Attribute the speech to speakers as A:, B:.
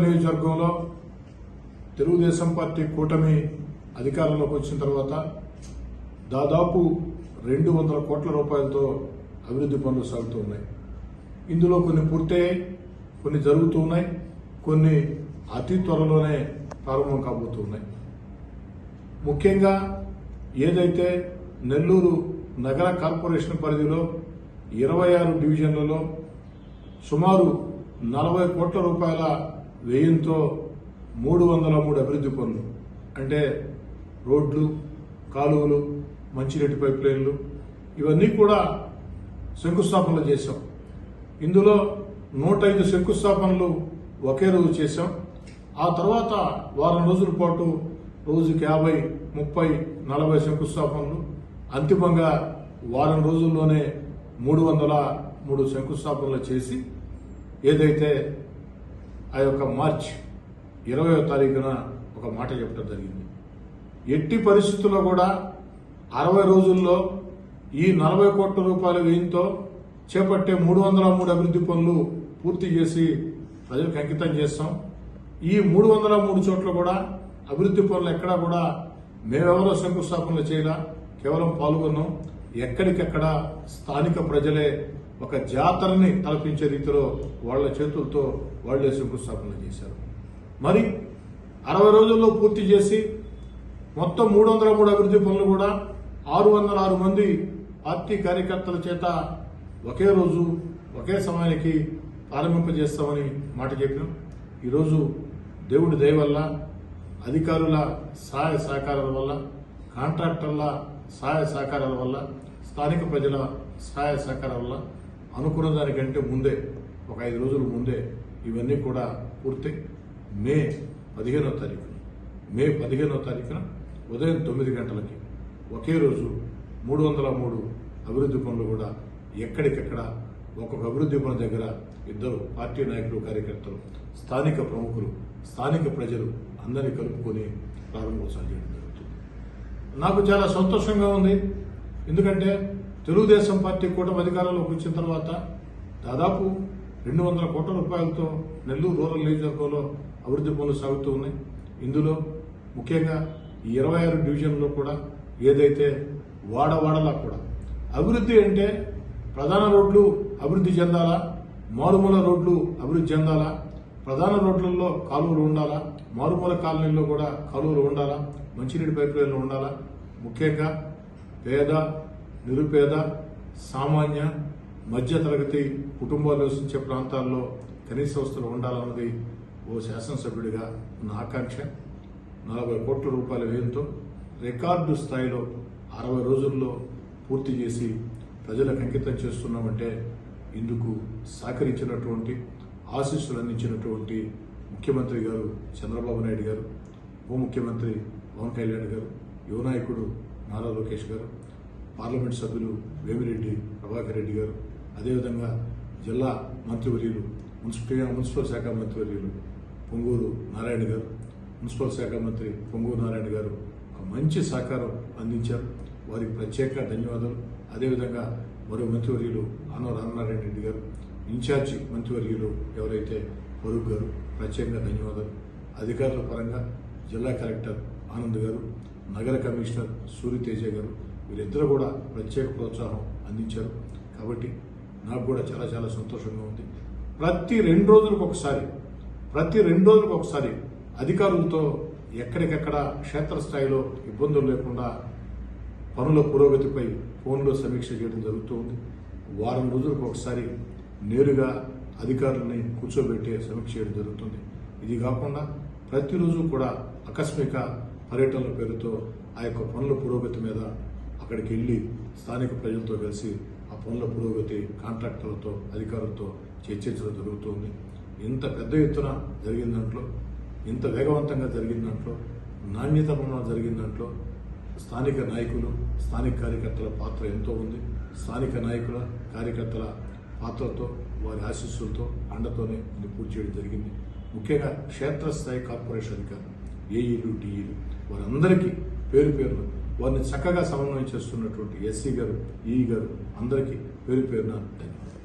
A: నియోజకవర్గంలో తెలుగుదేశం పార్టీ కూటమి అధికారంలోకి వచ్చిన తర్వాత దాదాపు 200 కోట్ల రూపాయలతో అభివృద్ధి పనులు సాగుతూ ఉన్నాయి. ఇందులో కొన్ని పూర్తయ్యాయి, కొన్ని జరుగుతూ ఉన్నాయి, కొన్ని అతి త్వరలోనే ప్రారంభం కాబోతున్నాయి. ముఖ్యంగా ఏదైతే నెల్లూరు నగర కార్పొరేషన్ పరిధిలో 26 డివిజన్లలో సుమారు 40 కోట్ల రూపాయల వ్యయంతో 303 అభివృద్ధి పనులు అంటే రోడ్లు, కాలువలు, మంచినీటి పైప్ లైన్లు ఇవన్నీ కూడా శంకుస్థాపనలు చేశాం. ఇందులో 105 శంకుస్థాపనలు ఒకే రోజు చేశాం. ఆ తర్వాత వారం రోజుల పాటు రోజుకి 50, 30, 40 శంకుస్థాపనలు, అంతిమంగా వారం రోజుల్లోనే 303 శంకుస్థాపనలు చేసి ఏదైతే ఆ యొక్క మార్చి 20వ తారీఖున ఒక మాట చెప్పడం జరిగింది. ఎట్టి పరిస్థితుల్లో కూడా 60 రోజుల్లో ఈ 40 కోట్ల రూపాయల వ్యయంతో చేపట్టే 303 అభివృద్ధి పనులు పూర్తి చేసి ప్రజలకు అంకితం చేస్తాం. ఈ 303 చోట్ల కూడా అభివృద్ధి పనులు ఎక్కడా కూడా మేమెవరో శంకుస్థాపనలు చేయాల, కేవలం పాల్గొన్నాం. ఎక్కడికెక్కడ స్థానిక ప్రజలే ఒక జాతరని తలపించే రీతిలో వాళ్ల చేతులతో వాళ్లే శంకుస్థాపనలు చేశారు. మరి 60 రోజుల్లో పూర్తి చేసి మొత్తం 303 అభివృద్ధి పనులు కూడా 606 మంది పార్టీ కార్యకర్తల చేత ఒకే రోజు ఒకే సమయానికి ప్రారంభింపజేస్తామని మాట చెప్పినాం. ఈరోజు దేవుడి దయ వల్ల, అధికారుల సహాయ సహకారాల వల్ల, కాంట్రాక్టర్ల సహాయ సహకారాల వల్ల, స్థానిక ప్రజల సహాయ సహకారాల వల్ల అనుకున్న దానికంటే ముందే ఒక 5 రోజుల ముందే ఇవన్నీ కూడా పూర్తి మే 15వ తారీఖున ఉదయం 9 గంటలకి ఒకే రోజు 303 అభివృద్ధి పనులు కూడా ఎక్కడికెక్కడ ఒక్కొక్క అభివృద్ధి పనుల దగ్గర ఇద్దరు పార్టీ నాయకులు, కార్యకర్తలు, స్థానిక ప్రముఖులు, స్థానిక ప్రజలు అందరినీ కలుపుకొని ప్రారంభోత్సవం చేయడం జరుగుతుంది. నాకు చాలా సంతోషంగా ఉంది. ఎందుకంటే తెలుగుదేశం పార్టీ కూటమి అధికారంలోకి వచ్చిన తర్వాత దాదాపు 200 కోట్ల రూపాయలతో నెల్లూరు రూరల్ నియోజకవర్గంలో అభివృద్ధి పనులు సాగుతూ ఉన్నాయి. ఇందులో ముఖ్యంగా ఈ 26 డివిజన్లో కూడా ఏదైతే వాడవాడలా కూడా అభివృద్ధి అంటే ప్రధాన రోడ్లు అభివృద్ధి చెందాలా, మారుమూల రోడ్లు అభివృద్ధి చెందాలా, ప్రధాన రోడ్లలో కాలువలు ఉండాలా, మారుమూల కాలనీల్లో కూడా కాలువలు ఉండాలా, మంచినీటి పైప్ లైన్లు ఉండాలా. ముఖ్యంగా పేద, నిరుపేద, సామాన్య, మధ్యతరగతి కుటుంబాలు నివసించే ప్రాంతాల్లో కనీస వసతులు ఉండాలన్నది ఓ శాసనసభ్యుడిగా ఉన్న ఆకాంక్ష. 40 కోట్ల రూపాయల వ్యయంతో రికార్డు స్థాయిలో 60 రోజుల్లో పూర్తి చేసి ప్రజలకు అంకితం చేస్తున్నామంటే ఇందుకు సహకరించినటువంటి, ఆశీస్సులు అందించినటువంటి ముఖ్యమంత్రి గారు చంద్రబాబు నాయుడు గారు, ఉప ముఖ్యమంత్రి పవన్ కళ్యాణ్ గారు, యువ నాయకుడు నారా లోకేష్ గారు, పార్లమెంట్ సభ్యులు వేమిరెడ్డి ప్రభాకర్ రెడ్డి గారు, అదేవిధంగా జిల్లా మంత్రివర్యులు, మున్సిపల్ శాఖ మంత్రివర్యులు పొంగూరు నారాయణ గారు, మున్సిపల్ శాఖ మంత్రి పొంగూరు నారాయణ గారు ఒక మంచి సహకారం అందించారు. వారికి ప్రత్యేక ధన్యవాదాలు. అదేవిధంగా మరో మంత్రివర్యులు ఆనవ రామనారాయణ రెడ్డి గారు, ఇన్ఛార్జి మంత్రివర్యులు ఎవరైతే ఫరూక్ గారు, ప్రత్యేకంగా ధన్యవాదాలు. అధికారుల పరంగా జిల్లా కలెక్టర్ ఆనంద్ గారు, నగర కమిషనర్ సూర్యతేజ గారు, వీరిద్దరూ కూడా ప్రత్యేక ప్రోత్సాహం అందించారు. కాబట్టి నాకు కూడా చాలా చాలా సంతోషంగా ఉంది. ప్రతి 2 రోజులకు ఒకసారి అధికారులతో ఎక్కడికెక్కడ క్షేత్రస్థాయిలో ఇబ్బందులు లేకుండా పనుల పురోగతిపై ఫోన్లో సమీక్ష చేయడం జరుగుతుంది. వారం రోజులకు ఒకసారి నేరుగా అధికారులని కూర్చోబెట్టే సమీక్ష చేయడం జరుగుతుంది. ఇది కాకుండా ప్రతిరోజు కూడా ఆకస్మిక పర్యటనల పేరుతో ఆ యొక్క పనుల పురోగతి మీద అక్కడికి వెళ్లి స్థానిక ప్రజలతో కలిసి ఆ పనుల పురోగతి కాంట్రాక్టర్లతో, అధికారులతో చర్చించడం జరుగుతుంది. ఇంత పెద్ద ఎత్తున జరిగిన దాంట్లో, ఇంత వేగవంతంగా జరిగిన దాంట్లో, నాణ్యతపరంగా జరిగిన దాంట్లో స్థానిక నాయకులు, స్థానిక కార్యకర్తల పాత్ర ఎంతో ఉంది. స్థానిక నాయకుల, కార్యకర్తల పాత్రతో, వారి ఆశీస్సులతో, అండతోనే ఇది పూర్తి చేయడం జరిగింది. ముఖ్యంగా క్షేత్రస్థాయి కార్పొరేషన్ అధికారులు, ఏఈలు, డిఈలు వారందరికీ పేరు పేరున వారిని చక్కగా సమన్వయం చేస్తున్నటువంటి ఎస్సీ గారు, ఈఈ గారు అందరికీ పేరు పేరున ధన్యవాదాలు.